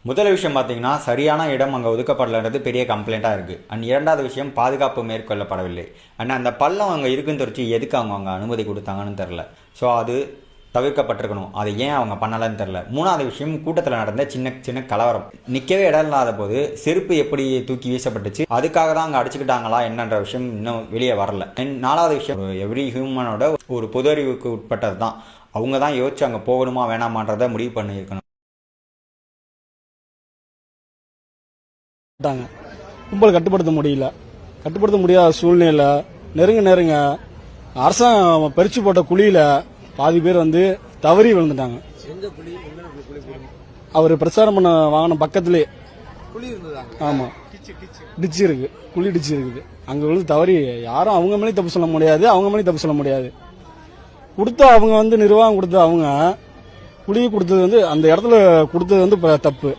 முதல் விஷயம் பார்த்தீங்கன்னா சரியான இடம் அங்கே ஒதுக்கப்படலைன்றது பெரிய கம்ப்ளைண்ட்டாக இருக்குது. அண்ட் இரண்டாவது விஷயம் பாதுகாப்பு மேற்கொள்ளப்படவில்லை. அண்ட் அந்த பள்ளம் அங்கே இருக்குன்னு தெரிஞ்சு எதுக்கு அவங்க அனுமதி கொடுத்தாங்கன்னு தெரில. ஸோ அது தவிர்க்கப்பட்டிருக்கணும். அதை ஏன் அவங்க பண்ணலன்னு தெரில. மூணாவது விஷயம், கூட்டத்தில் நடந்த சின்ன சின்ன கலவரம். நிற்கவே இடம் இல்லாத போது செருப்பு எப்படி தூக்கி வீசப்பட்டுச்சு, அதுக்காக தான் அங்கே அடிச்சுக்கிட்டாங்களா என்னன்ற விஷயம் இன்னும் வெளியே வரல. நாலாவது விஷயம், எவ்ரி ஹியூமனோட ஒரு பொது அறிவுக்கு உட்பட்டது தான். அவங்க தான் யோசிச்சு அங்கே போகணுமா வேணாமான்றதை முடிவு பண்ணியிருக்கணும். கும்பல் கட்டுப்படுத்த முடியாத சூழ்நிலை. நெருங்க அரசாங்கம் பறிச்சு போட்ட குழியில பாதி பேர் தவறி விழுந்துட்டாங்க. அவர் பிரச்சாரம் பண்ண வாகனம் பக்கத்திலே ஆமா டிச்சு இருக்கு, குழி டிச்சு இருக்குது. அங்க விழுந்து தவறி யாரும் அவங்க மேலே தப்பு சொல்ல முடியாது. கொடுத்த அவங்க நிர்வாகம் கொடுத்த அவங்க குழி கொடுத்தது அந்த இடத்துல கொடுத்தது தப்பு.